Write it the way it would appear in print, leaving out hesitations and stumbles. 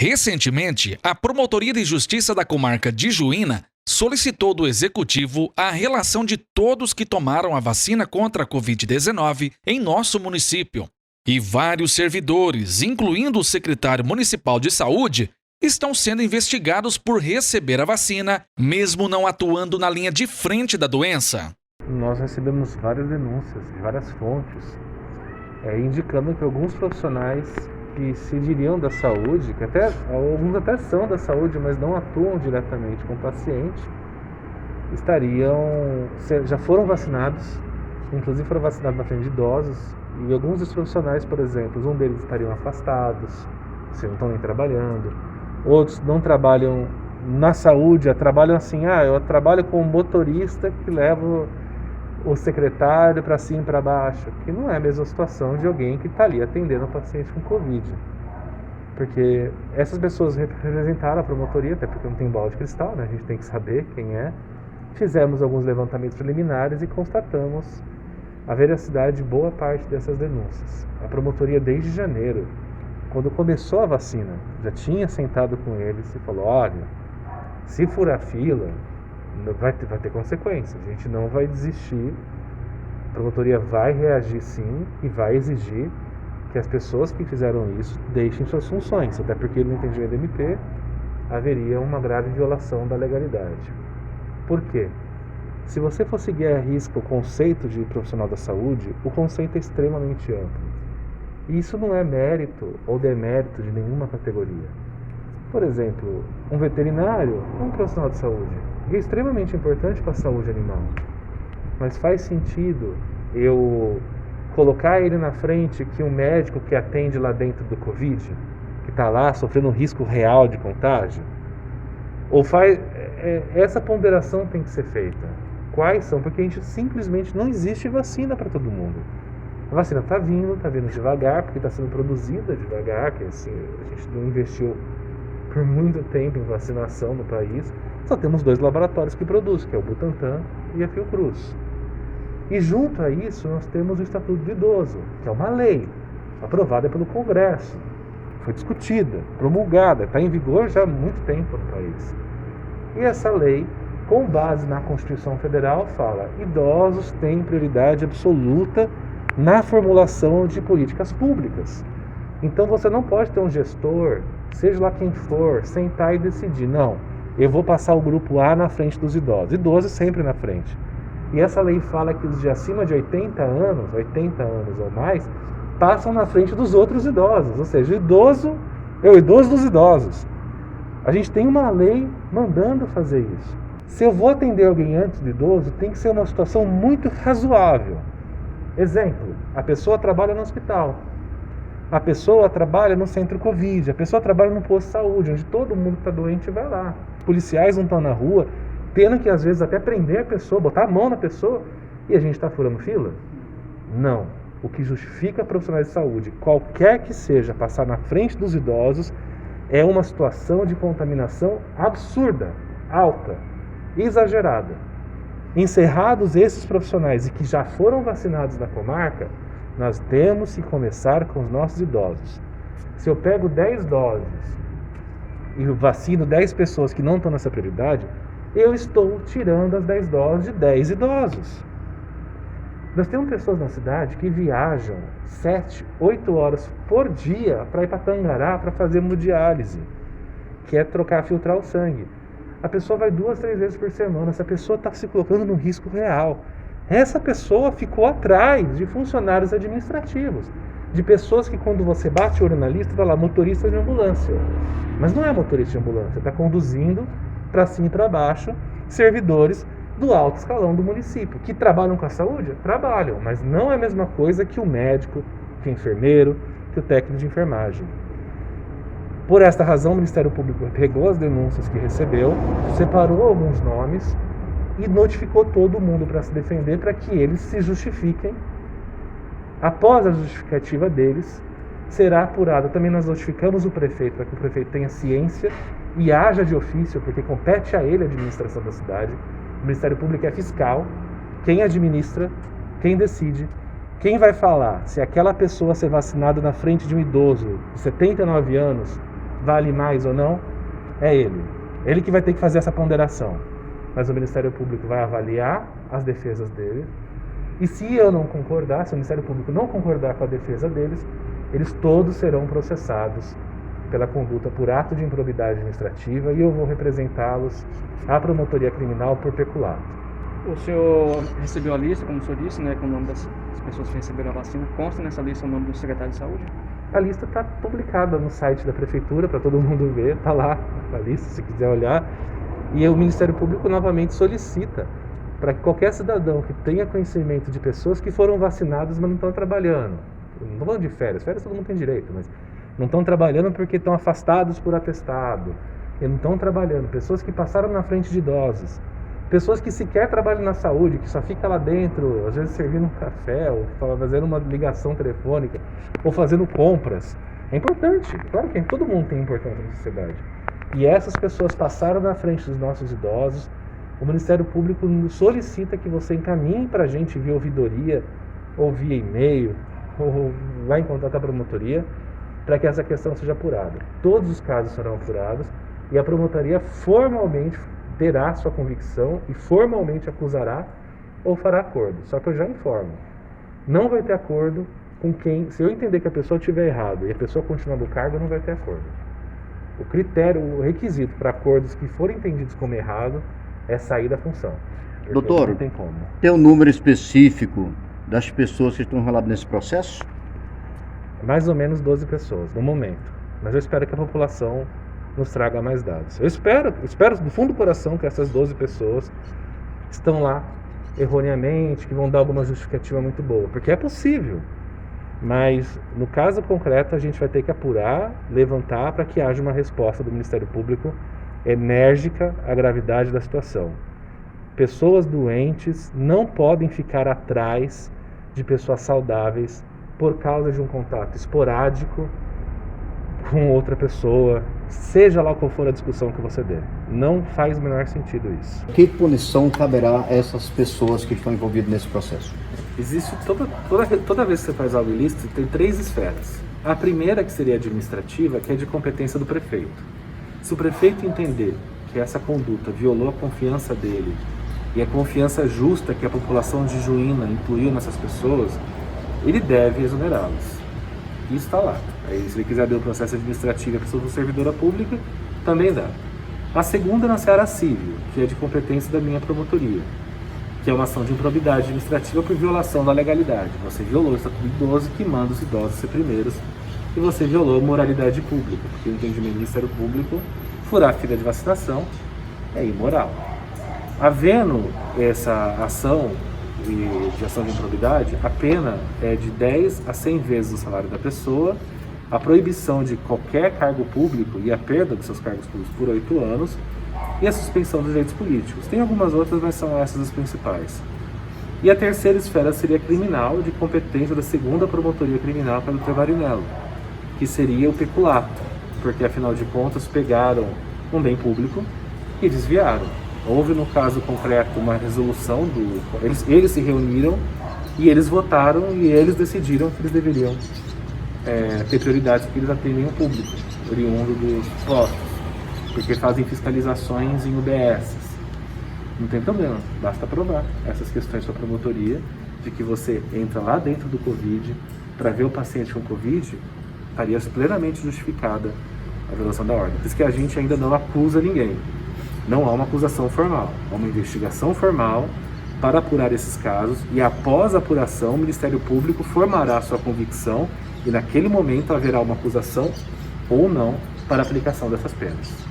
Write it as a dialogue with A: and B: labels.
A: Recentemente, a Promotoria de Justiça da Comarca de Juína solicitou do Executivo a relação de todos que tomaram a vacina contra a Covid-19 em nosso município. E vários servidores, incluindo o secretário municipal de saúde, estão sendo investigados por receber a vacina, mesmo não atuando na linha de frente da doença.
B: Nós recebemos várias denúncias de várias fontes, indicando que alguns profissionais que se diriam da saúde, que alguns até são da saúde, mas não atuam diretamente com o paciente, já foram vacinados, inclusive foram vacinados na frente de idosos, e alguns dos profissionais, por exemplo, um deles estariam afastados, se não estão nem trabalhando, outros não trabalham na saúde, trabalham assim, eu trabalho com um motorista que leva o secretário para cima e para baixo, que não é a mesma situação de alguém que está ali atendendo o paciente com Covid. Porque essas pessoas representaram a promotoria, até porque não tem bola de cristal, né? A gente tem que saber quem é. Fizemos alguns levantamentos preliminares e constatamos a veracidade de boa parte dessas denúncias. A promotoria, desde janeiro, quando começou a vacina, já tinha sentado com eles e falou: olha, se furar fila, vai ter consequências, a gente não vai desistir, a promotoria vai reagir sim e vai exigir que as pessoas que fizeram isso deixem suas funções, até porque no entendimento do MP haveria uma grave violação da legalidade. Por quê? Se você for seguir à risca o conceito de profissional da saúde, o conceito é extremamente amplo. E isso não é mérito ou demérito de nenhuma categoria. Por exemplo, um veterinário é um profissional de saúde. É extremamente importante para a saúde animal. Mas faz sentido eu colocar ele na frente que um médico que atende lá dentro do Covid, que está lá sofrendo um risco real de contágio? Essa ponderação tem que ser feita. Quais são? Porque a gente simplesmente não existe vacina para todo mundo. A vacina está vindo devagar, porque está sendo produzida devagar, que assim, a gente não investiu por muito tempo em vacinação no país. Só temos 2 laboratórios que produzem, que é o Butantan e a Fiocruz. E junto a isso nós temos o Estatuto do Idoso, que é uma lei aprovada pelo Congresso, foi discutida, promulgada, está em vigor já há muito tempo no país. E essa lei, com base na Constituição Federal, fala: idosos têm prioridade absoluta na formulação de políticas públicas. Então você não pode ter um gestor, seja lá quem for, sentar e decidir: não, eu vou passar o grupo A na frente dos idosos. Idosos sempre na frente. E essa lei fala que os de acima de 80 anos ou mais, passam na frente dos outros idosos. Ou seja, o idoso é o idoso dos idosos. A gente tem uma lei mandando fazer isso. Se eu vou atender alguém antes do idoso, tem que ser uma situação muito razoável. Exemplo, a pessoa trabalha no hospital. A pessoa trabalha no centro Covid, a pessoa trabalha no posto de saúde, onde todo mundo que está doente vai lá. Os policiais não estão na rua, tendo que às vezes até prender a pessoa, botar a mão na pessoa, e a gente está furando fila? Não. O que justifica profissionais de saúde, qualquer que seja, passar na frente dos idosos, é uma situação de contaminação absurda, alta, exagerada. Encerrados esses profissionais e que já foram vacinados na comarca, nós temos que começar com os nossos idosos. Se eu pego 10 doses e vacino 10 pessoas que não estão nessa prioridade, eu estou tirando as 10 doses de 10 idosos. Nós temos pessoas na cidade que viajam 7, 8 horas por dia para ir para Tangará para fazer hemodiálise, que é filtrar o sangue. A pessoa vai 2, 3 vezes por semana. Essa pessoa está se colocando num risco real. Essa pessoa ficou atrás de funcionários administrativos, de pessoas que, quando você bate o olho na lista, está lá, motorista de ambulância. Mas não é motorista de ambulância, está conduzindo para cima e para baixo servidores do alto escalão do município, que trabalham com a saúde? Trabalham, mas não é a mesma coisa que o médico, que o enfermeiro, que o técnico de enfermagem. Por esta razão, o Ministério Público pegou as denúncias que recebeu, separou alguns nomes e notificou todo mundo para se defender, para que eles se justifiquem. Após a justificativa deles, será apurada. Também nós notificamos o prefeito, para que o prefeito tenha ciência e haja de ofício, porque compete a ele a administração da cidade. O Ministério Público é fiscal, quem administra, quem decide, quem vai falar se aquela pessoa ser vacinada na frente de um idoso de 79 anos vale mais ou não, é ele. Ele que vai ter que fazer essa ponderação. Mas o Ministério Público vai avaliar as defesas dele. E se eu não concordar, se o Ministério Público não concordar com a defesa deles, eles todos serão processados pela conduta por ato de improbidade administrativa e eu vou representá-los à promotoria criminal por peculato.
C: O senhor recebeu a lista, como o senhor disse, né, com o nome das pessoas que receberam a vacina. Consta nessa lista o nome do secretário de saúde?
B: A lista está publicada no site da prefeitura para todo mundo ver, está lá a lista se quiser olhar. E o Ministério Público novamente solicita para que qualquer cidadão que tenha conhecimento de pessoas que foram vacinadas, mas não estão trabalhando. Não estou falando de férias todo mundo tem direito, mas não estão trabalhando porque estão afastados por atestado. E não estão trabalhando. Pessoas que passaram na frente de idosos. Pessoas que sequer trabalham na saúde, que só fica lá dentro, às vezes servindo um café, ou fazendo uma ligação telefônica, ou fazendo compras. É importante. Claro que todo mundo tem importância na sociedade. E essas pessoas passaram na frente dos nossos idosos. O Ministério Público nos solicita que você encaminhe para a gente via ouvidoria, ou via e-mail, ou vá em contato com a promotoria, para que essa questão seja apurada. Todos os casos serão apurados e a promotoria formalmente terá sua convicção e formalmente acusará ou fará acordo. Só que eu já informo, não vai ter acordo com quem, se eu entender que a pessoa estiver errado e a pessoa continuar no cargo, não vai ter acordo. O critério, o requisito para acordos que forem entendidos como errado é sair da função.
D: Doutor,
B: não tem como.
D: Tem um número específico das pessoas que estão enroladas nesse processo?
B: Mais ou menos 12 pessoas no momento. Mas eu espero que a população nos traga mais dados. Eu espero do fundo do coração que essas 12 pessoas estão lá erroneamente, que vão dar alguma justificativa muito boa, porque é possível. Mas no caso concreto a gente vai ter que apurar, levantar para que haja uma resposta do Ministério Público enérgica à gravidade da situação. Pessoas doentes não podem ficar atrás de pessoas saudáveis por causa de um contato esporádico com outra pessoa, seja lá qual for a discussão que você der. Não faz o menor sentido isso.
D: Que punição caberá a essas pessoas que estão envolvidas nesse processo?
B: Existe toda vez que você faz algo ilícito, tem 3 esferas. A primeira, que seria administrativa, que é de competência do prefeito. Se o prefeito entender que essa conduta violou a confiança dele e a confiança justa que a população de Juína incluiu nessas pessoas, ele deve exonerá-los. Isso está lá. Aí, se ele quiser abrir o processo administrativo e a pessoa for servidora pública, também dá. A segunda na seara civil, que é de competência da minha promotoria, que é uma ação de improbidade administrativa por violação da legalidade. Você violou o Estatuto do Idoso, que manda os idosos ser primeiros, e você violou a moralidade pública, porque o entendimento do Ministério Público, furar a fila de vacinação é imoral. Havendo essa ação de ação de improbidade, a pena é de 10 a 100 vezes o salário da pessoa, a proibição de qualquer cargo público e a perda dos seus cargos públicos por 8 anos e a suspensão dos direitos políticos. Tem algumas outras, mas são essas as principais. E a terceira esfera seria criminal, de competência da segunda promotoria criminal pelo Trevarinello, que seria o peculato, porque afinal de contas pegaram um bem público e desviaram. Houve no caso concreto uma resolução, eles se reuniram e eles votaram e eles decidiram que eles deveriam ter prioridades porque eles atendem o público, oriundo dos postos, porque fazem fiscalizações em UBSs. Não tem problema, basta provar essas questões para a promotoria de que você entra lá dentro do Covid para ver o paciente com Covid, estaria plenamente justificada a violação da ordem. Por isso que a gente ainda não acusa ninguém. Não há uma acusação formal, há uma investigação formal para apurar esses casos e após a apuração o Ministério Público formará sua convicção e naquele momento haverá uma acusação ou não para a aplicação dessas penas.